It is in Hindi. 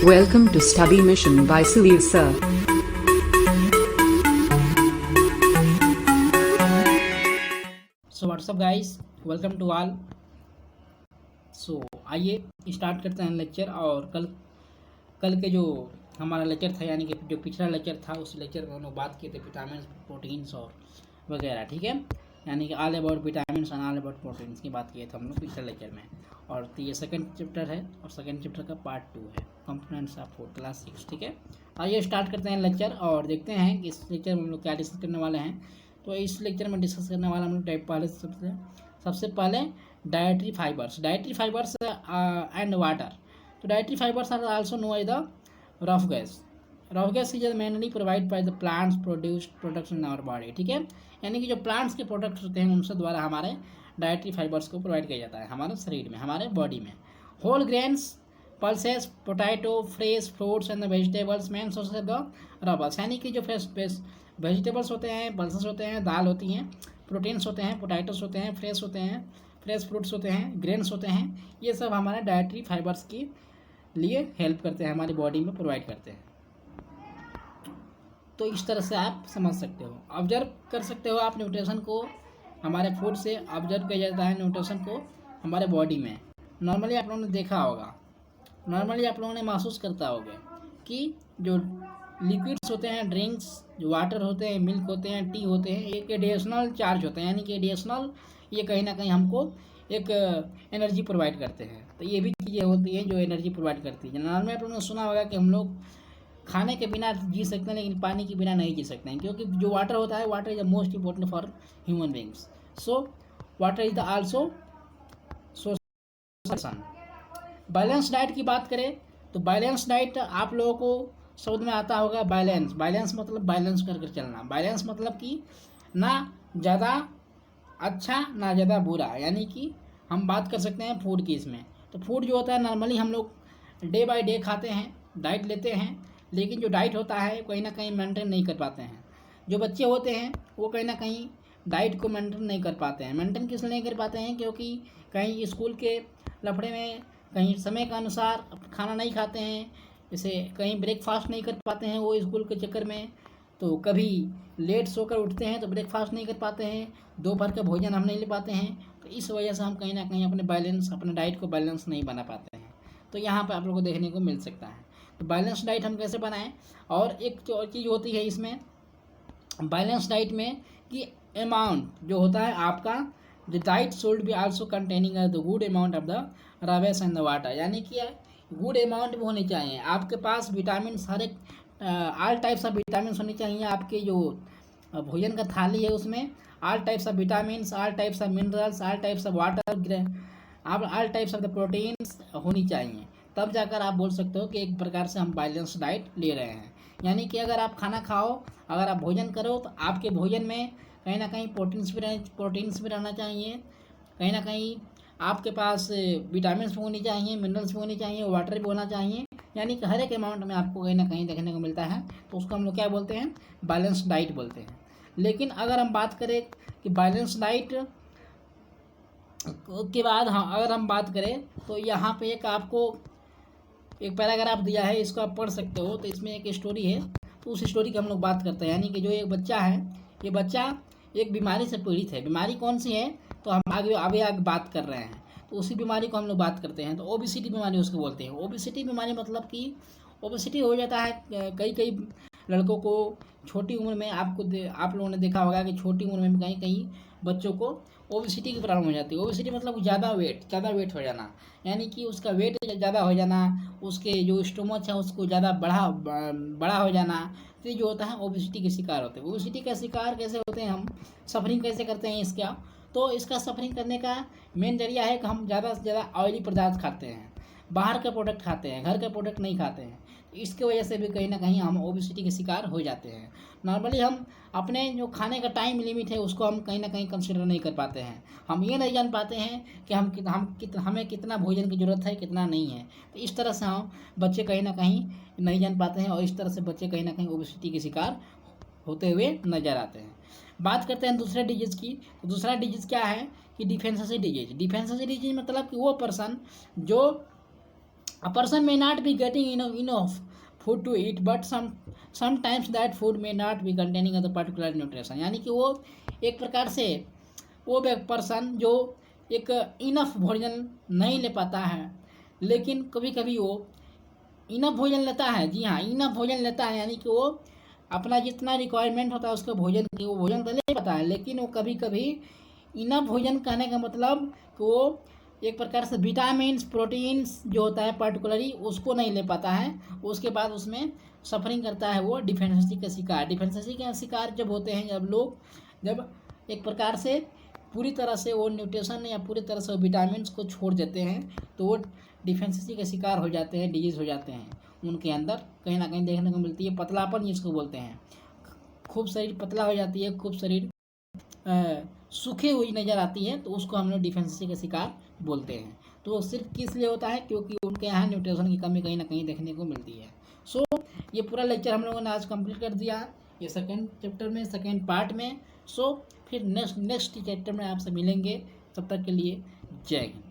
Welcome to Study Mission by Salil Sir. So what's up guys, welcome to all. So आइए स्टार्ट करते हैं लेक्चर। और कल के जो हमारा लेक्चर था, यानी कि जो पिछला लेक्चर था, उस लेक्चर में हम लोग बात किए थे विटामिन, प्रोटीन्स और वगैरह, ठीक है। यानी कि all about vitamin and all about proteins की बात किए थे हम लोग पिछले लेक्चर में। और तो ये सेकंड चैप्टर है और सेकंड चैप्टर का पार्ट 2 है, कंपोनेंट्स ऑफ फूड, क्लास 6, ठीक है। आइए स्टार्ट करते हैं लेक्चर और देखते हैं कि इस लेक्चर में हम लोग क्या डिस्कस करने वाले हैं। तो इस लेक्चर में डिस्कस करने वाला हम लोग सबसे पहले डाइटरी फाइबर्स एंड वाटर। तो dietary fibers are also known as the roughage. Roughage is mainly provide by the plants products in our body, ठीक है। यानी कि जो प्लांट्स के प्रोडक्ट्स होते हैं उनसे द्वारा हमारे डाइटरी फाइबर्स को प्रोवाइड किया जाता है हमारे शरीर में, हमारे बॉडी में। Whole grains, pulses, potato, fresh fruits and the vegetables main source of the rubbles. यानी कि जो फ्रेश वेजिटेबल्स होते हैं, पल्सेस होते हैं, दाल होती हैं, प्रोटीन्स होते हैं, पोटैटोस होते हैं, फ्रेश फ्रूट्स होते हैं, ग्रेन्स होते हैं, ये सब हमारे डाइटरी फाइबर्स के लिए हेल्प करते हैं, हमारी बॉडी में प्रोवाइड करते हैं। तो इस तरह से आप समझ सकते हो, ऑब्जर्व कर सकते हो आप न्यूट्रिशन को। हमारे फूड से ऑब्जर्व किया जाता है न्यूट्रिशन को हमारे बॉडी में। नॉर्मली आप लोगों ने देखा होगा, नॉर्मली आप लोगों ने महसूस करता होगा कि जो लिक्विड्स होते हैं, ड्रिंक्स, जो वाटर होते हैं, मिल्क होते हैं, टी होते हैं, एक एडिशनल चार्ज होते हैं, यानी कि एडिशनल ये कहीं ना कहीं हमको एक एनर्जी प्रोवाइड करते हैं। तो ये भी चीज़ें होती हैं जो एनर्जी प्रोवाइड करती है। नॉर्मली आप लोगों ने सुना होगा कि हम लोग खाने के बिना जी सकते हैं लेकिन पानी के बिना नहीं जी सकते हैं, क्योंकि जो वाटर होता है, water is the most important for human beings. So water is the also source. Balance diet की बात करें तो बैलेंस डाइट आप लोगों को शब्द में आता होगा बैलेंस मतलब बैलेंस करके चलना। बैलेंस मतलब कि ना ज़्यादा अच्छा ना ज़्यादा बुरा, यानी कि हम बात कर सकते हैं फूड की इसमें। तो फूड जो होता है नॉर्मली हम लोग डे बाय डे खाते हैं, डाइट लेते हैं, लेकिन जो डाइट होता है कहीं ना कहीं मेंटेन नहीं कर पाते हैं। जो बच्चे होते हैं वो कहीं ना कहीं डाइट को मेंटेन नहीं कर पाते हैं। मेंटेन किस लिए नहीं कर पाते हैं? क्योंकि कहीं स्कूल के लफड़े में कहीं समय के अनुसार खाना नहीं खाते हैं, जैसे कहीं ब्रेकफास्ट नहीं कर पाते हैं वो स्कूल के चक्कर में। तो कभी लेट सोकर उठते हैं तो ब्रेकफास्ट नहीं कर पाते हैं, दोपहर का भोजन हम नहीं ले पाते हैं। तो इस वजह से हम कहीं ना कहीं अपने डाइट को बैलेंस नहीं बना पाते हैं। तो यहाँ पर आप लोगों को देखने को मिल सकता है। तो बैलेंस डाइट हम कैसे बनाएं? और एक तो और चीज़ होती है इसमें बैलेंस डाइट में कि अमाउंट जो होता है आपका, the diet should be also containing the good amount of the raves and the water. यानी कि गुड अमाउंट में होनी चाहिए आपके पास विटामिन, हर एक ऑल टाइप्स ऑफ विटामिन होनी चाहिए। आपके जो भोजन का थाली है उसमें all types of vitamin, all types of minerals, all types of water, all types of the proteins होनी चाहिए। तब जाकर आप बोल सकते हो कि एक प्रकार से हम बैलेंस डाइट ले रहे हैं। यानी कि अगर आप खाना खाओ, अगर आप भोजन करो तो आपके भोजन में कहीं ना कहीं प्रोटीन्स भी रहना चाहिए, कहीं ना कहीं आपके पास विटामिन भी होनी चाहिए, मिनरल्स भी होनी चाहिए, वाटर भी होना चाहिए। यानी कि हर एक अमाउंट में आपको कहीं ना कहीं देखने को मिलता है। तो उसको हम लोग क्या बोलते हैं? बैलेंस डाइट बोलते हैं। लेकिन अगर हम बात करें कि बैलेंस डाइट के बाद, हाँ, अगर हम बात करें तो यहाँ पे एक आपको एक पैराग्राफ दिया है, इसको आप पढ़ सकते हो। तो इसमें एक स्टोरी है, तो उस स्टोरी की हम लोग बात करते हैं। यानी कि जो एक बच्चा है, ये बच्चा एक बीमारी से पीड़ित है। बीमारी कौन सी है तो हम आगे बात कर रहे हैं। तो उसी बीमारी को हम लोग बात करते हैं। तो ओबेसिटी बीमारी उसको बोलते हैं। ओबेसिटी बीमारी मतलब कि ओबेसिटी हो जाता है कई लड़कों को छोटी उम्र में। आप लोगों ने देखा होगा कि छोटी उम्र में कहीं कहीं बच्चों को ओबेसिटी की प्रॉब्लम हो जाती है। ओबेसिटी मतलब ज़्यादा वेट हो जाना, यानी कि उसका वेट ज़्यादा हो जाना, उसके जो स्टोमच है उसको ज़्यादा बड़ा हो जाना। तो ये जो होता है ओबेसिटी के शिकार होते हैं। ओबेसिटी का शिकार कैसे होते हैं, हम सफरिंग कैसे करते हैं इसका? तो इसका सफरिंग करने का मेन जरिया है कि हम ज़्यादा से ज़्यादा ऑयली पदार्थ खाते हैं, बाहर का प्रोडक्ट खाते हैं, घर का प्रोडक्ट नहीं खाते हैं। इसके वजह से भी कहीं ना कहीं हम ओबेसिटी के शिकार हो जाते हैं। नॉर्मली हम अपने जो खाने का टाइम लिमिट है उसको हम कहीं ना कहीं कंसिडर नहीं कर पाते हैं। हम ये नहीं जान पाते हैं कि हमें कितना भोजन की ज़रूरत है, कितना नहीं है। तो इस तरह से हम बच्चे कहीं ना कहीं नहीं जान पाते हैं और इस तरह से बच्चे कहीं ना कहीं ओबेसिटी के शिकार होते हुए नज़र आते हैं। बात करते हैं दूसरे डिजीज़ की। तो दूसरा डिजीज़ क्या है कि डिफेंशियस डिजीज मतलब कि वो पर्सन जो A person may not be getting enough food to eat, but sometimes that food may not be containing a particular nutrition. यानी कि वो एक प्रकार से वो पर्सन जो एक इनफ भोजन नहीं ले पाता है, लेकिन कभी कभी वो इनफ भोजन लेता है। जी हाँ, इनफ भोजन लेता है, यानी कि वो अपना जितना रिक्वायरमेंट होता है उसके भोजन की, वो भोजन तो ले पाता है, लेकिन वो कभी कभी इनफ भोजन कहने का मतलब कि वो एक प्रकार से विटामिन्स प्रोटीन्स जो होता है पर्टिकुलरली उसको नहीं ले पाता है। उसके बाद उसमें सफरिंग करता है वो डिफिशिएंसी का शिकार। डिफिशिएंसी का शिकार जब होते हैं, जब एक प्रकार से पूरी तरह से वो न्यूट्रिशन या पूरी तरह से वो विटामिन्स को छोड़ देते हैं, तो वो डिफिशिएंसी के शिकार हो जाते हैं, डिजीज़ हो जाते हैं। उनके अंदर कहीं ना कहीं देखने को मिलती है पतलापन, जिसको बोलते हैं। खूब शरीर पतला हो जाती है, खूब शरीर सूखी हुई नज़र आती है, तो उसको हम लोग डिफिशिएंसी का शिकार बोलते हैं। तो वो सिर्फ किस लिए होता है? क्योंकि उनके यहाँ न्यूट्रिशन की कमी कहीं ना कहीं देखने को मिलती है। सो ये पूरा लेक्चर हम लोगों ने आज कंप्लीट कर दिया, ये सेकेंड चैप्टर में, सेकेंड पार्ट में। सो फिर नेक्स्ट चैप्टर में आपसे मिलेंगे। तब तक के लिए जय हिंद।